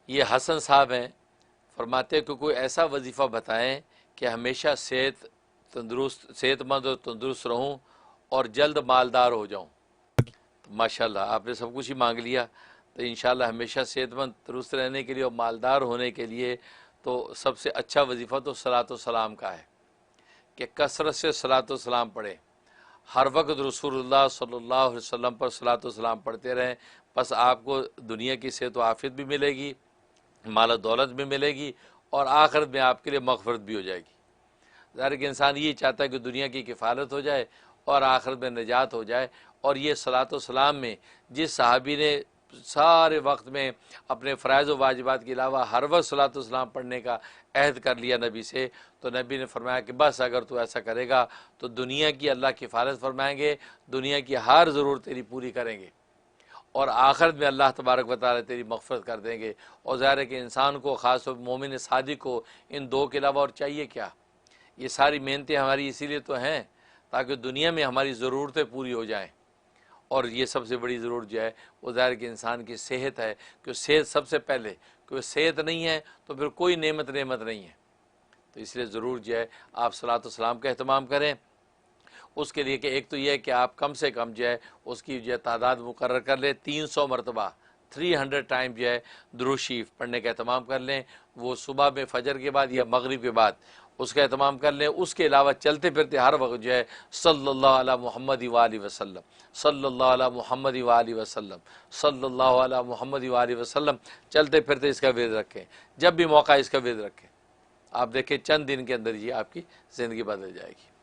ये हसन साहब हैं, फरमाते हैं कि कोई ऐसा वजीफ़ा बताएं कि हमेशा सेहतमंद और तंदुरुस्त रहूं और जल्द मालदार हो जाऊं। तो माशाल्लाह आपने सब कुछ ही मांग लिया। तो इंशाल्लाह हमेशा सेहतमंद तंदुरुस्त रहने के लिए और मालदार होने के लिए तो सबसे अच्छा वजीफ़ा तो सलात व सलाम का है कि कसरत से सलात व सलाम पढ़ें, हर वक्त रसूलुल्लाह सल्लल्लाहु अलैहि वसल्लम पर सलात व सलाम पढ़ते रहें। बस आपको दुनिया की सेहत व आफियत भी मिलेगी, माल दौलत भी मिलेगी और आखिरत में आपके लिए मग़फ़िरत भी हो जाएगी। ज़ाहिर कि इंसान ये चाहता है कि दुनिया की किफ़ालत हो जाए और आखिरत में निजात हो जाए। और ये सलात व सलाम में जिस सहाबी ने सारे वक्त में अपने फ़राइज़ व वाजिबात के अलावा हर वक्त सलात व सलाम पढ़ने का अहद कर लिया नबी से, तो नबी ने फरमाया कि बस अगर तू ऐसा करेगा तो दुनिया की अल्लाह किफ़ालत फरमाएंगे, दुनिया की हर ज़रूरत तेरी पूरी करेंगे और आखिरत में अल्लाह तबारक व तआला तेरी मग़फ़िरत कर देंगे। और ज़ाहिर है कि इंसान को, ख़ास तौर पर मोमिन सादिक़ को, इन दो के अलावा और चाहिए क्या। ये सारी मेहनतें हमारी इसीलिए तो हैं ताकि दुनिया में हमारी ज़रूरतें पूरी हो जाएं। और ये सबसे बड़ी ज़रूरत जो है वो ज़ाहिर कि इंसान की सेहत है, कि सेहत सबसे पहले, क्योंकि सेहत नहीं है तो फिर कोई नेमत नहीं है। तो इसलिए ज़रूर जो है आप सलात व सलाम का अहतमाम करें। उसके लिए कि एक तो यह है कि आप कम से कम जो है उसकी जो है तादाद मुकर्रर कर लें, 300 मरतबा 300 टाइम जो है दुरूद शरीफ पढ़ने का अहतमाम कर लें। वो सुबह में फ़जर के बाद या मगरिब के बाद उसका अहतमाम कर लें। उसके अलावा चलते फिरते हर वक्त जो है सल्लल्लाहु अला मुहम्मद व आलिहि वसल्लम, सल्लल्लाहु अला मुहम्मद व आलिहि वसल्लम, सल्लल्लाहु अला मुहम्मद व आलिहि वसल्लम चलते फिरते इसका विर्द रखें। जब भी मौका इसका विर्द रखें, आप देखें चंद दिन के अंदर ये आपकी ज़िंदगी बदल जाएगी।